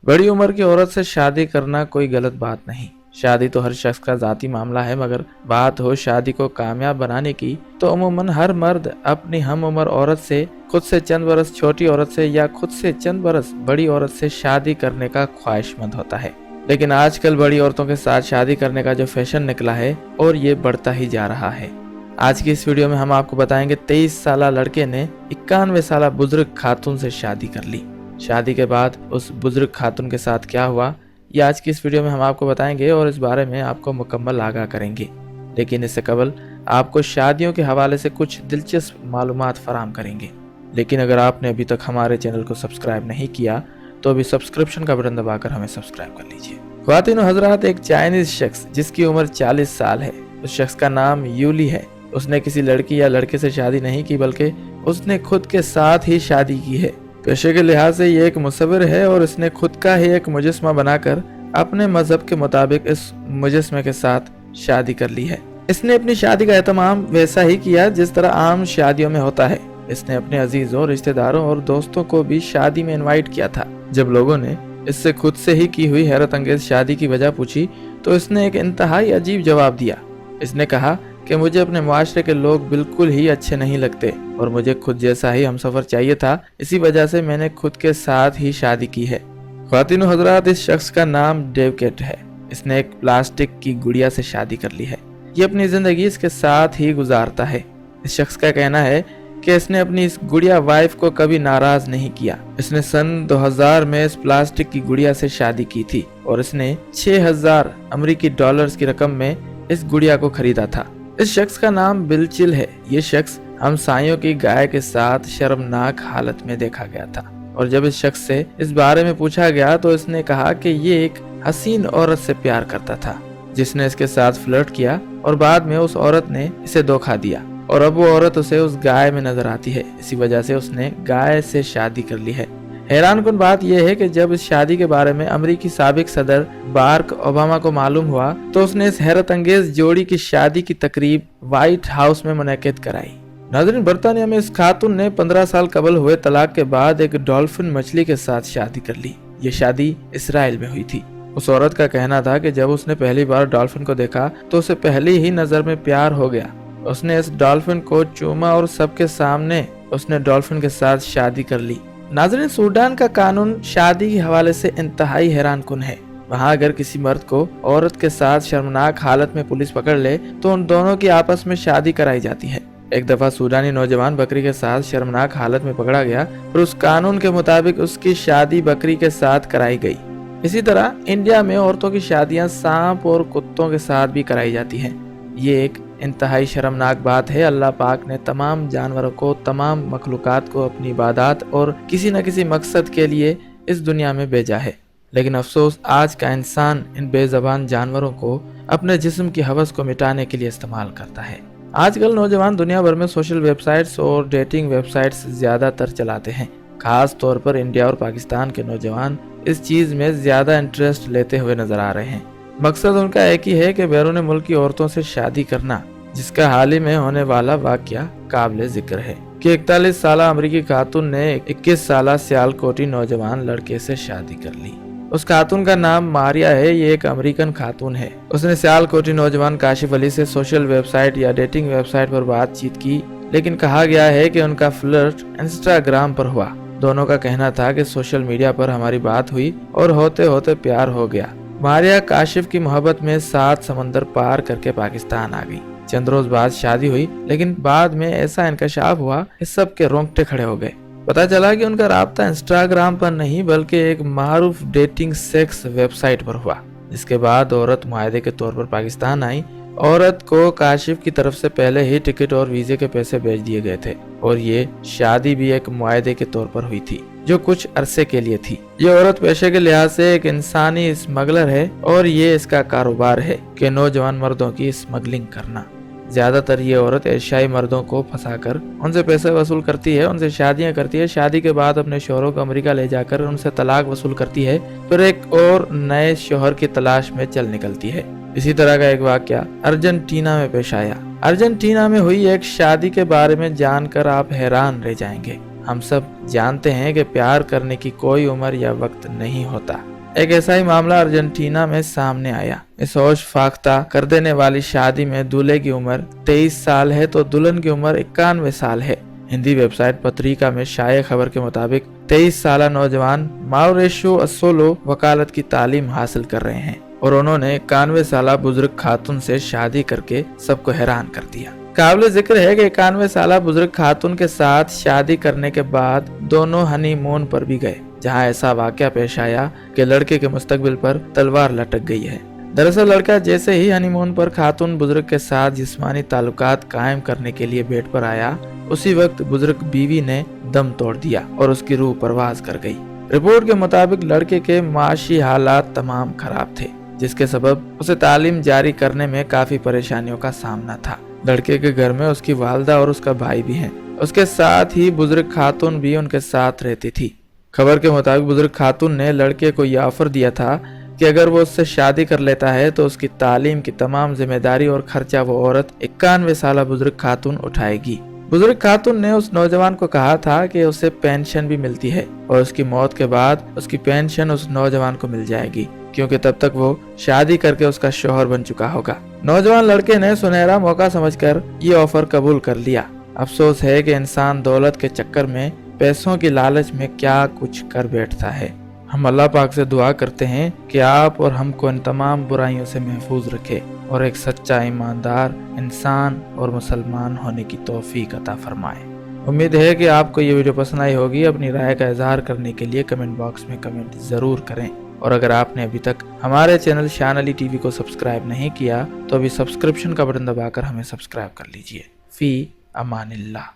बड़ी उम्र की औरत से शादी करना कोई गलत बात नहीं। शादी तो हर शख्स का ज़ाती मामला है, मगर बात हो शादी को कामयाब बनाने की तो अमूमन हर मर्द अपनी हम उम्र औरत से, खुद से चंद बरस छोटी औरत से या खुद से चंद बरस बड़ी औरत से शादी करने का ख्वाहिशमंद होता है। लेकिन आजकल बड़ी औरतों के साथ शादी करने का जो फैशन निकला है और ये बढ़ता ही जा रहा है। आज की इस वीडियो में हम आपको बताएंगे 23 साल लड़के ने 91 साल बुजुर्ग खातून से शादी कर ली। शादी के बाद उस बुजुर्ग खातून के साथ क्या हुआ, ये आज की इस वीडियो में हम आपको बताएंगे और इस बारे में आपको मुकम्मल आगाह करेंगे। लेकिन इससे कबल आपको शादियों के हवाले से कुछ दिलचस्प मालूमात फराहम करेंगे। लेकिन अगर आपने अभी तक हमारे चैनल को सब्सक्राइब नहीं किया तो अभी सब्सक्रिप्शन का बटन दबाकर हमें सब्सक्राइब कर लीजिए। ख्वातीन और हजरात, एक चाइनीज शख्स जिसकी उम्र 40 साल है, उस शख्स का नाम यूली है। उसने किसी लड़की या लड़के से शादी नहीं की, बल्कि उसने खुद के साथ ही शादी की है। पेशे के लिहाज से ये एक मुसव्विर है और इसने खुद का ही एक मुजस्मा बनाकर अपने मजहब के मुताबिक इस मुजस्मे के साथ शादी कर ली है। इसने अपनी शादी का एहतमाम वैसा ही किया जिस तरह आम शादियों में होता है। इसने अपने अजीजों, रिश्तेदारों और दोस्तों को भी शादी में इनवाइट किया था। जब लोगों ने इससे खुद से ही की हुई हैरत अंगेज शादी की वजह पूछी तो इसने एक इंतहाई अजीब जवाब दिया। इसने कहा कि मुझे अपने मुआशरे के लोग बिल्कुल ही अच्छे नहीं लगते और मुझे खुद जैसा ही हमसफर चाहिए था, इसी वजह से मैंने खुद के साथ ही शादी की है। ख्वातीन और हजरात, इस शख्स का नाम डेव केट है। इसने एक प्लास्टिक की गुड़िया से शादी कर ली है। ये अपनी जिंदगी इसके साथ ही गुजारता है। इस शख्स का कहना है कि इसने अपनी इस गुड़िया वाइफ को कभी नाराज नहीं किया। इसने सन 2000 में इस प्लास्टिक की गुड़िया से शादी की थी और इसने 6000 अमेरिकी डॉलर्स की रकम में इस गुड़िया को खरीदा था। इस शख्स का नाम बिल चिल है। ये शख्स हमसायों की गाय के साथ शर्मनाक हालत में देखा गया था और जब इस शख्स से इस बारे में पूछा गया तो इसने कहा कि ये एक हसीन औरत से प्यार करता था जिसने इसके साथ फ्लर्ट किया और बाद में उस औरत ने इसे धोखा दिया और अब वो औरत उसे उस गाय में नजर आती है। इसी वजह से उसने गाय से शादी कर ली है। हैरानकुन बात यह है कि जब इस शादी के बारे में अमेरिकी साबिक सदर बाराक ओबामा को मालूम हुआ तो उसने इस हैरत अंगेज जोड़ी की शादी की तकरीब व्हाइट हाउस में मुनक्किद कराई। नाज़रीन, बर्तानिया में इस खातून ने 15 साल कबल हुए तलाक के बाद एक डॉल्फिन मछली के साथ शादी कर ली। ये शादी इसराइल में हुई थी। उस औरत का कहना था कि जब उसने पहली बार डॉल्फिन को देखा तो उसे पहली ही नजर में प्यार हो गया। उसने इस डॉल्फिन को चूमा और सबके सामने उसने डॉल्फिन के साथ शादी कर ली। नाज़रीन, सूडान का कानून शादी के हवाले से इंतहाई हैरानकुन है। वहाँ अगर किसी मर्द को औरत के साथ शर्मनाक हालत में पुलिस पकड़ ले तो उन दोनों की आपस में शादी कराई जाती है। एक दफा सूडानी नौजवान बकरी के साथ शर्मनाक हालत में पकड़ा गया और उस कानून के मुताबिक उसकी शादी बकरी के साथ कराई गई। इसी तरह इंडिया में औरतों की शादियां सांप और कुत्तों के साथ भी कराई जाती हैं। ये एक इंतहाई शर्मनाक बात है। अल्लाह पाक ने तमाम जानवरों को, तमाम मखलूकात को अपनी इबादत और किसी न किसी मकसद के लिए इस दुनिया में भेजा है। लेकिन अफसोस आज का इंसान इन बेज़बान जानवरों को अपने जिस्म की हवस को मिटाने के लिए इस्तेमाल करता है। आजकल नौजवान दुनिया भर में सोशल वेबसाइट्स और डेटिंग वेबसाइट्स ज्यादातर चलाते हैं। खास तौर पर इंडिया और पाकिस्तान के नौजवान इस चीज में ज्यादा इंटरेस्ट लेते हुए नजर आ रहे हैं। मकसद उनका एक ही है कि बैरून मुल्क की औरतों से शादी करना, जिसका हाल ही में होने वाला वाकया काबिल जिक्र है कि 41 साल अमेरिकी खातून ने 21 साल सियालकोटी नौजवान लड़के से शादी कर ली। उस खातून का नाम मारिया है। ये एक अमेरिकन खातून है। उसने सियालकोटी नौजवान काशिफ अली से सोशल वेबसाइट या डेटिंग वेबसाइट पर बातचीत की, लेकिन कहा गया है कि उनका फ्लर्ट इंस्टाग्राम पर हुआ। दोनों का कहना था कि सोशल मीडिया पर हमारी बात हुई और होते होते प्यार हो गया। मारिया काशिफ की मोहब्बत में 7 समंदर पार करके पाकिस्तान आ गई। चंद रोज बाद शादी हुई, लेकिन बाद में ऐसा इंकशाफ हुआ कि सबके रोंगटे खड़े हो गए। पता चला कि उनका राब्ता इंस्टाग्राम पर नहीं बल्कि एक मारूफ डेटिंग सेक्स वेबसाइट पर हुआ। इसके बाद औरत मुआहदे के तौर पर पाकिस्तान आई। औरत को काशिफ की तरफ से पहले ही टिकट और वीजे के पैसे भेज दिए गए थे और ये शादी भी एक मुआहदे के तौर पर हुई थी जो कुछ अरसे के लिए थी। ये औरत पेशे के लिहाज से एक इंसानी स्मगलर है और ये इसका कारोबार है कि नौजवान मर्दों की स्मगलिंग करना। ज्यादातर ये औरत एशियाई मर्दों को फंसाकर उनसे पैसे वसूल करती है, उनसे शादियां करती है, शादी के बाद अपने शोहरों को अमेरिका ले जाकर उनसे तलाक वसूल करती है, फिर एक और नए शोहर की तलाश में चल निकलती है। इसी तरह का एक वाकया अर्जेंटीना में पेश आया। अर्जेंटीना में हुई एक शादी के बारे में जानकर आप हैरान रह जाएंगे। हम सब जानते हैं कि प्यार करने की कोई उम्र या वक्त नहीं होता, एक ऐसा ही मामला अर्जेंटीना में सामने आया। इस होश फाख्ता कर देने वाली शादी में दूल्हे की उम्र 23 साल है तो दुल्हन की उम्र 91 साल है। हिंदी वेबसाइट पत्रिका में शाये खबर के मुताबिक 23 साल नौजवान माउरेशियो असोलो वकालत की तालीम हासिल कर रहे हैं और उन्होंने 91 साल बुजुर्ग खातून से शादी करके सबको हैरान कर दिया। काबिल जिक्र है कि 91 साल बुजुर्ग खातून के साथ शादी करने के बाद दोनों हनीमून पर भी गए, जहां ऐसा वाकया पेश आया कि लड़के के मुस्तकबिल पर तलवार लटक गई है। दरअसल लड़का जैसे ही हनीमून पर खातून बुजुर्ग के साथ जिस्मानी ताल्लुकात कायम करने के लिए बेड पर आया, उसी वक्त बुजुर्ग बीवी ने दम तोड़ दिया और उसकी रूह परवाज कर गई। रिपोर्ट के मुताबिक लड़के के माशी हालात तमाम खराब थे, जिसके सबब उसे तालीम जारी करने में काफी परेशानियों का सामना था। लड़के के घर में उसकी वालदा और उसका भाई भी हैं। उसके साथ ही बुजुर्ग खातून भी उनके साथ रहती थी। खबर के मुताबिक बुजुर्ग खातून ने लड़के को यह ऑफर दिया था कि अगर वो उससे शादी कर लेता है तो उसकी तालीम की तमाम जिम्मेदारी और खर्चा वो औरत 91 साल बुजुर्ग खातून उठाएगी। बुजुर्ग खातून ने उस नौजवान को कहा था कि उसे पेंशन भी मिलती है और उसकी मौत के बाद उसकी पेंशन उस नौजवान को मिल जाएगी, क्योंकि तब तक वो शादी करके उसका शौहर बन चुका होगा। नौजवान लड़के ने सुनहरा मौका समझकर ये ऑफर कबूल कर लिया। अफसोस है कि इंसान दौलत के चक्कर में, पैसों की लालच में क्या कुछ कर बैठता है। हम अल्लाह पाक से दुआ करते हैं कि आप और हमको इन तमाम बुराइयों से महफूज रखे और एक सच्चा ईमानदार इंसान और मुसलमान होने की तौफीक अता फरमाए। उम्मीद है कि आपको ये वीडियो पसंद आई होगी। अपनी राय का इजहार करने के लिए कमेंट बॉक्स में कमेंट ज़रूर करें और अगर आपने अभी तक हमारे चैनल शान अली टीवी को सब्सक्राइब नहीं किया तो अभी सब्सक्रिप्शन का बटन दबाकर हमें सब्सक्राइब कर लीजिए। फी अमानिल्लाह।